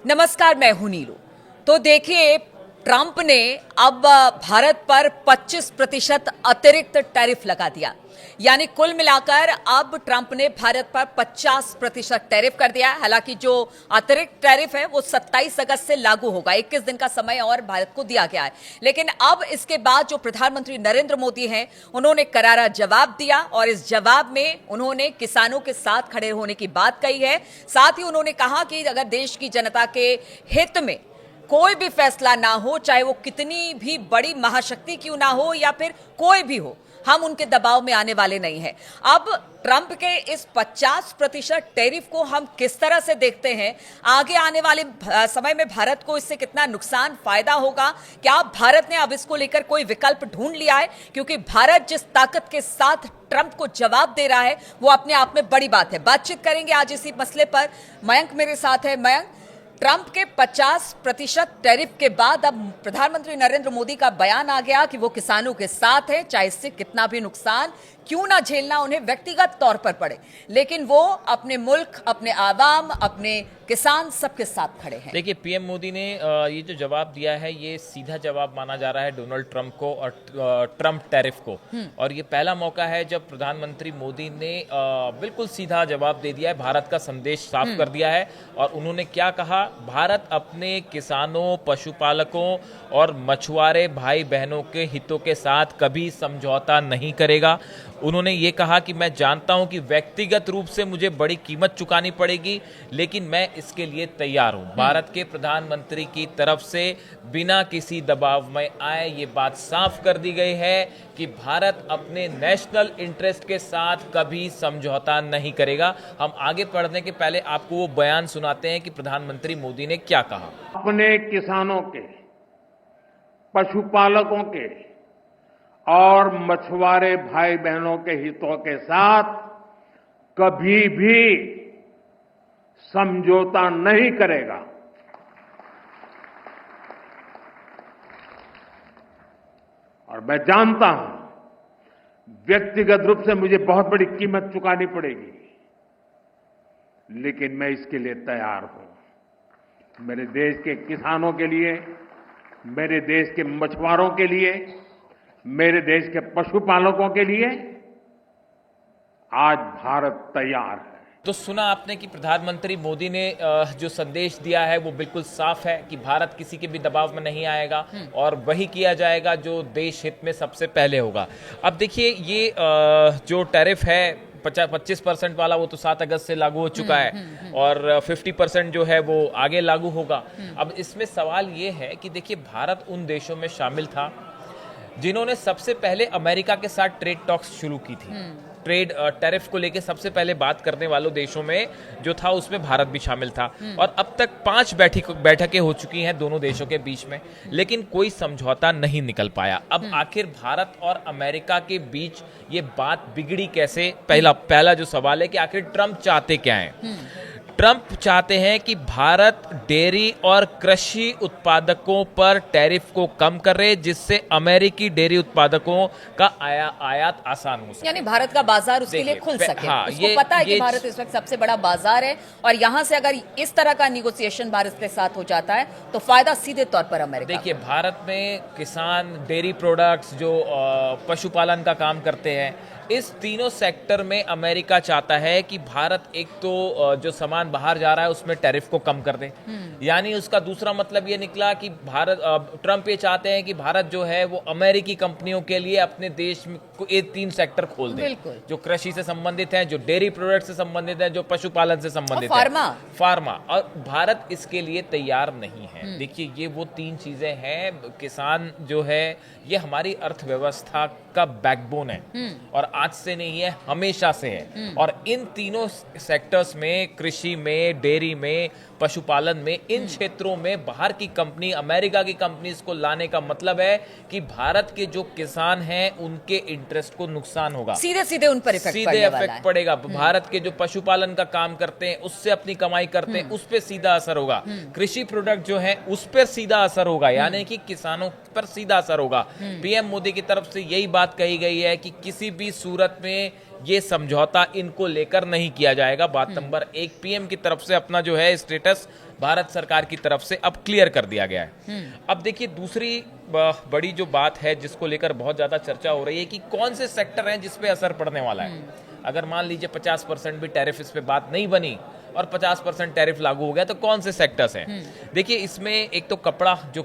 नमस्कार, मैं हूं नीलू। तो देखिए, ट्रंप ने अब भारत पर 25% अतिरिक्त टैरिफ लगा दिया। यानी कुल मिलाकर अब ट्रंप ने भारत पर 50% टैरिफ कर दिया। हालांकि जो अतिरिक्त टैरिफ है वो 27 अगस्त से लागू होगा। 21 दिन का समय और भारत को दिया गया है। लेकिन अब इसके बाद जो प्रधानमंत्री नरेंद्र मोदी हैं, उन्होंने करारा जवाब दिया और इस जवाब में उन्होंने किसानों के साथ खड़े होने की बात कही है। साथ ही उन्होंने कहा कि अगर देश की जनता के हित में कोई भी फैसला ना हो, चाहे वो कितनी भी बड़ी महाशक्ति क्यों ना हो या फिर कोई भी हो, हम उनके दबाव में आने वाले नहीं हैं। अब ट्रंप के इस 50% टैरिफ को हम किस तरह से देखते हैं, आगे आने वाले समय में भारत को इससे कितना नुकसान फायदा होगा, क्या भारत ने अब इसको लेकर कोई विकल्प ढूंढ लिया है? क्योंकि भारत जिस ताकत के साथ ट्रंप को जवाब दे रहा है वो अपने आप में बड़ी बात है। बातचीत करेंगे आज इसी मसले पर। मयंक मेरे साथ है। मयंक, ट्रंप के 50% टैरिफ के बाद अब प्रधानमंत्री नरेंद्र मोदी का बयान आ गया कि वो किसानों के साथ है, चाहे इससे कितना भी नुकसान क्यों ना झेलना उन्हें व्यक्तिगत तौर पर पड़े, लेकिन वो अपने मुल्क, अपने आवाम, अपने किसान सबके साथ खड़े हैं। देखिए, पीएम मोदी ने ये जो जवाब दिया है ये सीधा जवाब माना जा रहा है डोनाल्ड ट्रंप को और ट्रंप टैरिफ को। और ये पहला मौका है जब प्रधानमंत्री मोदी ने बिल्कुल सीधा जवाब दे दिया है, भारत का संदेश साफ कर दिया है। और उन्होंने क्या कहा, भारत अपने किसानों, पशुपालकों और मछुआरे भाई बहनों के हितों के साथ कभी समझौता नहीं करेगा। उन्होंने ये कहा कि मैं जानता हूं कि व्यक्तिगत रूप से मुझे बड़ी कीमत चुकानी पड़ेगी, लेकिन मैं इसके लिए तैयार हूं। भारत के प्रधानमंत्री की तरफ से बिना किसी दबाव में आए ये बात साफ कर दी गई है कि भारत अपने नेशनल इंटरेस्ट के साथ कभी समझौता नहीं करेगा। हम आगे बढ़ने के पहले आपको वो बयान सुनाते हैं कि प्रधानमंत्री मोदी ने क्या कहा। अपने किसानों के, पशुपालकों के और मछुआरे भाई बहनों के हितों के साथ कभी भी समझौता नहीं करेगा। और मैं जानता हूं व्यक्तिगत रूप से मुझे बहुत बड़ी कीमत चुकानी पड़ेगी, लेकिन मैं इसके लिए तैयार हूं। मेरे देश के किसानों के लिए, मेरे देश के मछुआरों के लिए, मेरे देश के पशुपालकों के लिए आज भारत तैयार है। तो सुना आपने कि प्रधानमंत्री मोदी ने जो संदेश दिया है वो बिल्कुल साफ है कि भारत किसी के भी दबाव में नहीं आएगा और वही किया जाएगा जो देश हित में सबसे पहले होगा। अब देखिए, ये जो टैरिफ है 25% वाला, वो तो 7 अगस्त से लागू हो चुका है और 50% जो है वो आगे लागू होगा। अब इसमें सवाल ये है कि देखिए, भारत उन देशों में शामिल था जिन्होंने सबसे पहले अमेरिका के साथ ट्रेड टॉक्स शुरू की थी। ट्रेड टैरिफ को लेके सबसे पहले बात करने वालों देशों में जो था उसमें भारत भी शामिल था। और अब तक 5 बैठकें हो चुकी हैं दोनों देशों के बीच में, लेकिन कोई समझौता नहीं निकल पाया। अब आखिर भारत और अमेरिका के बीच ये बात बिगड़ी कैसे? पहला जो सवाल है कि आखिर ट्रंप चाहते क्या हैं? ट्रंप चाहते हैं कि भारत डेयरी और कृषि उत्पादकों पर टैरिफ को कम करे, जिससे अमेरिकी डेयरी उत्पादकों का आयात आसान हो सके, यानी भारत का बाजार उसके लिए खुल सके। हाँ, उसको पता है कि भारत इस वक्त सबसे बड़ा बाजार है और यहां से अगर इस तरह का निगोसिएशन भारत के साथ हो जाता है तो फायदा सीधे तौर पर अमेरिका। देखिए, भारत में किसान, डेयरी प्रोडक्ट्स, जो पशुपालन का काम करते हैं, इस तीनों सेक्टर में अमेरिका चाहता है कि भारत एक तो जो सामान बाहर जा रहा है उसमें टैरिफ को कम कर दे। यानी उसका दूसरा मतलब ये निकला कि ट्रंप ये चाहते हैं कि भारत जो है वो अमेरिकी कंपनियों के लिए अपने देश में ये 3 सेक्टर खोल दे, जो कृषि से संबंधित हैं, जो डेयरी प्रोडक्ट से संबंधित है, जो पशुपालन से संबंधित है, फार्मा। और भारत इसके लिए तैयार नहीं है। देखिए, ये वो 3 चीजें हैं। किसान जो है ये हमारी अर्थव्यवस्था का बैकबोन है और आज से नहीं है, हमेशा से है। और इन तीनों सेक्टर्स में, कृषि में, डेयरी में, पशुपालन में, इन क्षेत्रों में बाहर की कंपनी, अमेरिका की कंपनीज को लाने का मतलब है कि भारत के जो किसान हैं उनके इंटरेस्ट को नुकसान होगा, सीधे उन पर इफेक्ट पड़ेगा। भारत के जो पशुपालन का काम करते हैं, उससे अपनी कमाई करते हैं, उस पर सीधा असर होगा। कृषि प्रोडक्ट जो है उस पर सीधा असर होगा, यानी कि किसानों पर सीधा असर होगा। पीएम मोदी की तरफ से यही बात कही गई है कि किसी भी सूरत में ये समझौता इनको लेकर नहीं किया जाएगा। बात नंबर 1, पीएम की तरफ से अपना जो है स्टेटस भारत सरकार की तरफ से अब क्लियर कर दिया गया है। अब देखिए दूसरी बड़ी जो बात है जिसको लेकर बहुत ज्यादा चर्चा हो रही है कि कौन से सेक्टर हैं जिस पे असर पड़ने वाला है। अगर मान लीजिए 50% भी टैरिफ इस पे बात नहीं बनी और 50% टैरिफ लागू हो गया तो कौन से सेक्टर्स हैं। देखिए इसमें एक तो कपड़ा जो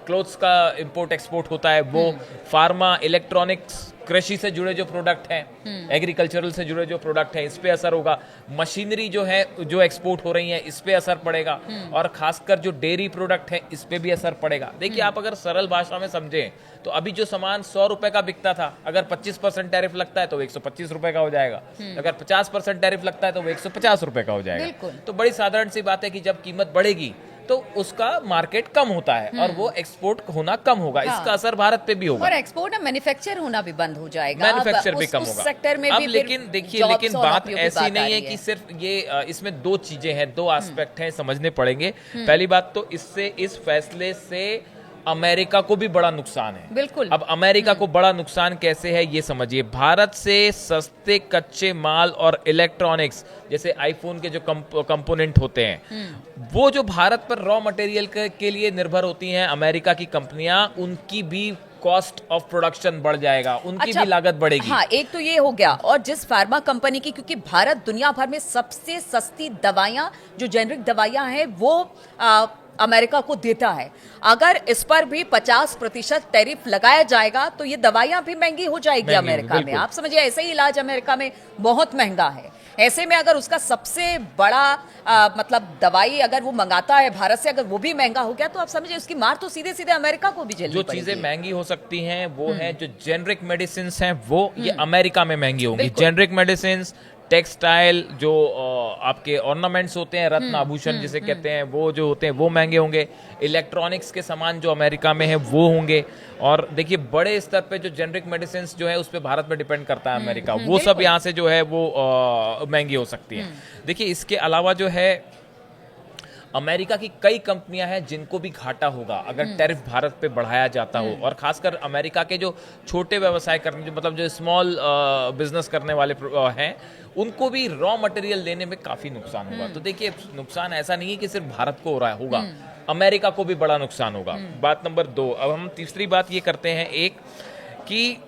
क्लोथ्स का इंपोर्ट एक्सपोर्ट होता है वो, फार्मा, इलेक्ट्रॉनिक्स, कृषि से जुड़े जो प्रोडक्ट हैं, एग्रीकल्चरल से जुड़े जो प्रोडक्ट हैं इस पे असर होगा, मशीनरी जो है जो एक्सपोर्ट हो रही है इस पे असर पड़ेगा, और खासकर जो डेयरी प्रोडक्ट है इस पे भी असर पड़ेगा। देखिए आप अगर सरल भाषा में समझें तो अभी जो सामान 100 रुपए का बिकता था, अगर 25% टैरिफ लगता है तो 125 रुपए का हो जाएगा, अगर 50% टैरिफ लगता है तो वो 150 रुपए का हो जाएगा। तो बड़ी साधारण सी बात है कि जब कीमत बढ़ेगी तो उसका मार्केट कम होता है और वो एक्सपोर्ट होना कम होगा। हाँ। इसका असर भारत पे भी होगा और एक्सपोर्ट मैन्युफैक्चर होना भी बंद हो जाएगा, मैन्युफैक्चर भी कम होगा सेक्टर में अब। भी लेकिन देखिए बात ऐसी नहीं है कि सिर्फ ये इसमें दो चीजें हैं, दो एस्पेक्ट हैं, समझने पड़ेंगे। पहली बात तो इस फैसले से अमेरिका को भी बड़ा नुकसान है। बिल्कुल। अब अमेरिका को बड़ा नुकसान कैसे है ये समझिए। भारत से सस्ते कच्चे माल और इलेक्ट्रॉनिक्स जैसे आईफोन के जो कंपोनेंट होते हैं वो जो भारत पर रॉ मटेरियल के लिए निर्भर होती हैं अमेरिका की कंपनियां, उनकी भी कॉस्ट ऑफ प्रोडक्शन बढ़ जाएगा, उनकी भी लागत बढ़ेगी। हाँ, एक तो ये हो गया। और जिस फार्मा कंपनी की, क्योंकि भारत दुनिया भर में सबसे सस्ती दवाइयां जो जेनरिक दवाइयां हैं वो अमेरिका को देता है, अगर इस पर भी 50% टैरिफ लगाया जाएगा तो ये दवाइयां भी महंगी हो जाएगी अमेरिका में। आप समझिए ऐसे ही इलाज अमेरिका में बहुत महंगा है। ऐसे में अगर उसका सबसे बड़ा मतलब दवाई अगर वो मंगाता है भारत से, अगर वो भी महंगा हो गया तो आप समझिए उसकी मार तो सीधे सीधे अमेरिका को भी झेलनी पड़ेगी। जो चीजें महंगी हो सकती हैं वो है जो जेनरिक मेडिसिन हैं वो ये अमेरिका में महंगी होंगी। जेनरिक मेडिसिन, टेक्सटाइल, जो आपके ऑर्नामेंट्स होते हैं, रत्न आभूषण जिसे कहते हैं, वो जो होते हैं वो महंगे होंगे। इलेक्ट्रॉनिक्स के सामान जो अमेरिका में है वो होंगे। और देखिए बड़े स्तर पे जो जेनरिक मेडिसिन जो है उस पे भारत पे डिपेंड करता है अमेरिका, वो सब यहाँ से जो है वो महंगी हो सकती है। देखिए इसके अलावा जो है अमेरिका की कई कंपनियां हैं जिनको भी घाटा होगा अगर टैरिफ भारत पे बढ़ाया जाता हो, और खासकर अमेरिका के जो छोटे व्यवसाय करने, जो मतलब जो स्मॉल बिजनेस करने वाले हैं, उनको भी रॉ मटेरियल लेने में काफी नुकसान होगा। तो देखिए नुकसान ऐसा नहीं है कि सिर्फ भारत को हो रहा होगा, अमेरिका को भी बड़ा नुकसान होगा। बात नंबर 2, अब हम तीसरी बात ये करते हैं एक कि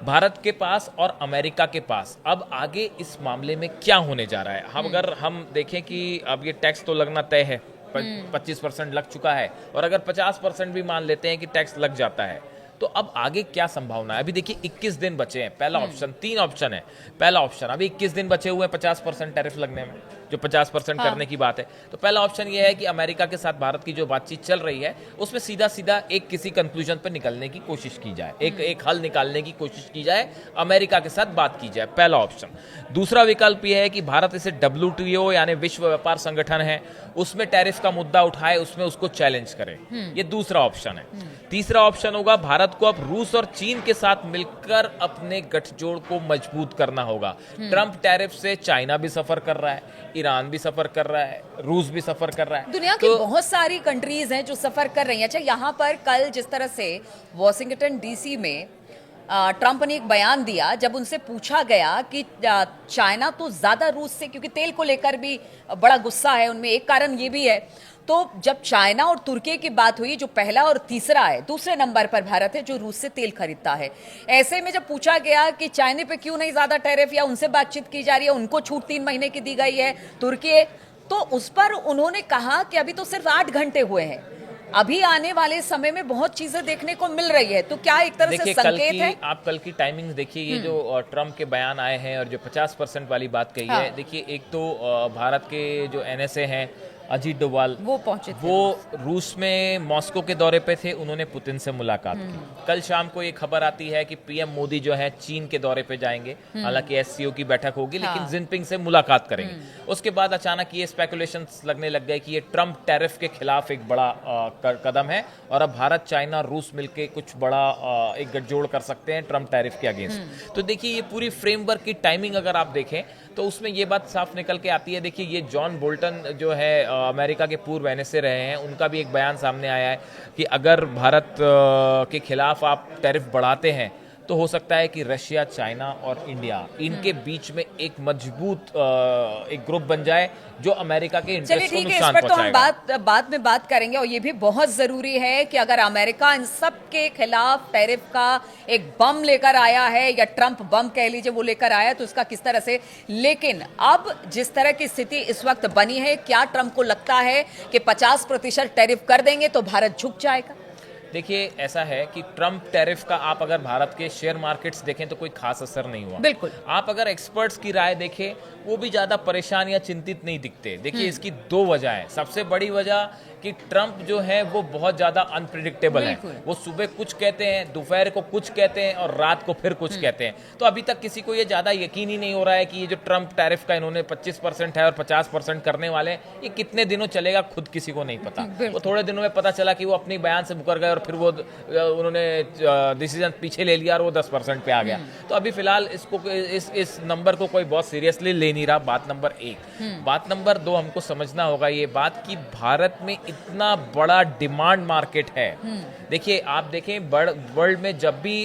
भारत के पास और अमेरिका के पास अब आगे इस मामले में क्या होने जा रहा है। हम अगर हम देखें कि अब ये टैक्स तो लगना तय है, 25% लग चुका है, और अगर 50% भी मान लेते हैं कि टैक्स लग जाता है तो अब आगे क्या संभावना है। अभी देखिए 21 दिन बचे हैं। पहला ऑप्शन, 3 ऑप्शन है। पहला ऑप्शन, अभी 21 दिन बचे हुए हैं 50% टैरिफ लगने में, जो 50% करने की बात है। तो पहला ऑप्शन ये है कि अमेरिका के साथ भारत की जो बातचीत चल रही है उसमें सीधा सीधा एक किसी कंक्लूजन पर निकलने की कोशिश की जाए, एक हल निकालने की कोशिश की जाए, अमेरिका के साथ बात की जाए, पहला ऑप्शन। दूसरा विकल्प यह है कि भारत इसे WTO यानी विश्व व्यापार संगठन है उसमें टैरिफ का मुद्दा उठाए, उसमें उसको चैलेंज करे, ये दूसरा ऑप्शन है। तीसरा ऑप्शन होगा भारत को अब रूस और चीन के साथ मिलकर अपने गठजोड़ को मजबूत करना होगा। ट्रंप टैरिफ से चाइना भी सफर कर रहा है, ईरान भी सफर कर रहा है, रूस भी सफर कर रहा है, दुनिया की बहुत सारी कंट्रीज हैं जो सफर कर रही हैं। अच्छा, यहाँ पर कल जिस तरह से वॉशिंगटन DC में ट्रंप ने एक बयान दिया, जब उनसे पूछा गया कि चाइना तो ज्यादा रूस से, क्योंकि तेल को लेकर भी बड़ा गुस्सा है उनमें, एक कारण ये भी है, तो जब चाइना और तुर्की की बात हुई, जो पहला और तीसरा है, दूसरे नंबर पर भारत है जो रूस से तेल खरीदता है। ऐसे में जब पूछा गया कि चाइना पे क्यों नहीं ज्यादा टैरिफ या उनसे बातचीत की जा रही है, उनको छूट 3 महीने की दी गई है, तुर्की, तो उस पर उन्होंने कहा कि अभी तो सिर्फ 8 घंटे हुए हैं, अभी आने वाले समय में बहुत चीजें देखने को मिल रही है। तो क्या एक तरह से संकेत है? आप कल की टाइमिंग देखिए, ये जो ट्रंप के बयान आए हैं और जो 50% वाली बात कही है, देखिए एक तो भारत के जो NSA हैं अजीत डोभाल वो पहुंचे थे, वो रूस में मॉस्को के दौरे पे थे, उन्होंने पुतिन से मुलाकात की। कल शाम को ये खबर आती है कि PM मोदी जो है चीन के दौरे पे जाएंगे, हालांकि SCO की बैठक होगी, लेकिन जिनपिंग से मुलाकात करेंगे। उसके बाद अचानक ये स्पेकुलेशंस लगने लग गए कि ये ट्रंप टैरिफ के खिलाफ एक बड़ा कदम है और अब भारत, चाइना, रूस मिलकर कुछ बड़ा एक गठजोड़ कर सकते हैं ट्रंप टैरिफ के अगेंस्ट। तो देखिए ये पूरी फ्रेमवर्क की टाइमिंग अगर आप देखें तो उसमें ये बात साफ निकल के आती है। देखिए ये जॉन बोल्टन जो है अमेरिका के पूर्व NSA रहे हैं, उनका भी एक बयान सामने आया है कि अगर भारत के खिलाफ आप टैरिफ बढ़ाते हैं तो हो सकता है कि रशिया, चाइना और इंडिया इनके बीच में एक मजबूत एक ग्रुप बन जाए जो अमेरिका के चलिए इंटरेस्ट को ठीक है, इस नुकसान पर तो हम पहुंचाएगा। बाद में बात करेंगे। और ये भी बहुत जरूरी है कि अगर अमेरिका इन सब के खिलाफ टैरिफ का एक बम लेकर आया है, या ट्रंप बम कह लीजिए, वो लेकर आया, तो उसका किस तरह से, लेकिन अब जिस तरह की स्थिति इस वक्त बनी है, क्या ट्रंप को लगता है कि 50% टैरिफ कर देंगे तो भारत झुक जाएगा? देखिए, ऐसा है कि ट्रंप टैरिफ का आप अगर भारत के शेयर मार्केट्स देखें तो कोई खास असर नहीं हुआ। बिल्कुल। आप अगर एक्सपर्ट्स की राय देखें, वो भी ज्यादा परेशान या चिंतित नहीं दिखते। देखिए, इसकी दो वजह है। सबसे बड़ी वजह कि ट्रंप जो है वो बहुत ज्यादा अनप्रिडिक्टेबल है। वो सुबह कुछ कहते हैं, दोपहर को कुछ कहते हैं और रात को फिर कुछ कहते हैं। तो अभी तक किसी को ये ज्यादा यकीन ही नहीं हो रहा है कि ये जो ट्रंप टैरिफ का इन्होंने 25% है और 50% करने वाले हैं, ये कितने दिनों चलेगा खुद किसी को नहीं पता। वो थोड़े दिनों में पता चला कि वो अपनी बयान से मुकर गए और फिर वो उन्होंने डिसीजन पीछे ले लिया और वो 10% पे आ गया। तो अभी फिलहाल इसको इस नंबर को कोई बहुत सीरियसली ले नहीं रहा। बात नंबर 1। बात नंबर 2, हमको समझना होगा ये बात कि भारत में इतना बड़ा डिमांड मार्केट है। देखिए, आप देखें वर्ल्ड में जब भी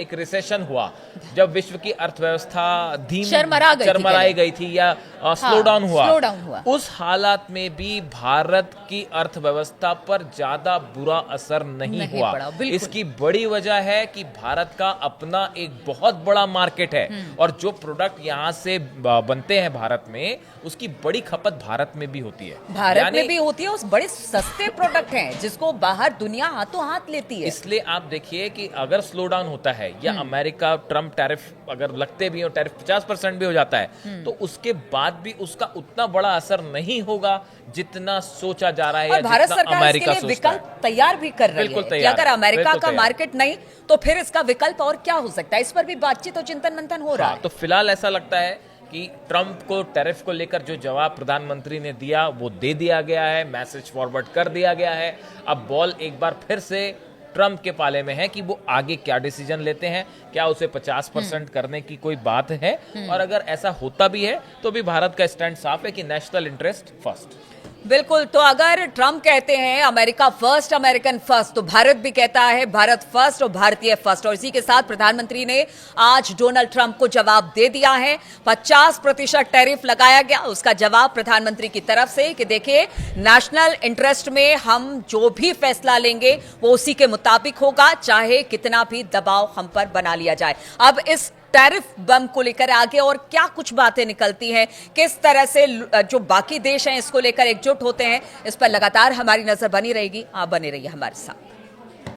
एक रिसेशन हुआ, जब विश्व की अर्थव्यवस्था चरमराई गई थी या स्लो डाउन हुआ, उस हालात में भी भारत की अर्थव्यवस्था पर ज्यादा बुरा असर नहीं हुआ। इसकी बड़ी वजह है कि भारत का अपना एक बहुत बड़ा मार्केट है और जो प्रोडक्ट यहाँ से बनते हैं भारत में, उसकी बड़ी खपत भारत में भी होती है। भारत में भी होती है, उस बड़े सस्ते प्रोडक्ट हैं जिसको बाहर दुनिया हाथों हाथ लेती है। इसलिए आप देखिए कि अगर स्लो डाउन होता है या अमेरिका ट्रंप टैरिफ अगर लगते भी हो, टैरिफ 50% भी हो जाता है, तो उसके बाद भी उसका उतना बड़ा असर नहीं होगा जितना सोचा जा रहा है या भारत जितना सरकार अमेरिका इसके लिए सोचता है। विकल्प तैयार भी कर रही है कि अगर अमेरिका का मार्केट नहीं तो फिर इसका विकल्प और क्या हो सकता है। इस पर भी बातचीत और चिंतन मंथन हो रहा है। तो फिलहाल ऐसा लगता है कि ट्रंप को टैरिफ को लेकर जो जवाब प्रधानमंत्री ने दिया वो दे दिया गया है, मैसेज फॉरवर्ड कर दिया गया है। अब बॉल एक बार फिर से ट्रंप के पाले में है कि वो आगे क्या डिसीजन लेते हैं। क्या उसे 50% करने की कोई बात है? और अगर ऐसा होता भी है तो भी भारत का स्टैंड साफ है कि नेशनल इंटरेस्ट फर्स्ट। बिल्कुल। तो अगर ट्रंप कहते हैं अमेरिका फर्स्ट, अमेरिकन फर्स्ट, तो भारत भी कहता है भारत फर्स्ट और भारतीय फर्स्ट। और इसी के साथ प्रधानमंत्री ने आज डोनाल्ड ट्रंप को जवाब दे दिया है। 50% टैरिफ लगाया गया, उसका जवाब प्रधानमंत्री की तरफ से कि देखिए, नेशनल इंटरेस्ट में हम जो भी फैसला लेंगे वो उसी के मुताबिक होगा, चाहे कितना भी दबाव हम पर बना लिया जाए। अब इस टैरिफ बम को लेकर आगे और क्या कुछ बातें निकलती हैं, किस तरह से जो बाकी देश हैं इसको लेकर एकजुट होते हैं, इस पर लगातार हमारी नजर बनी रहेगी। आप बने रहिए हमारे साथ।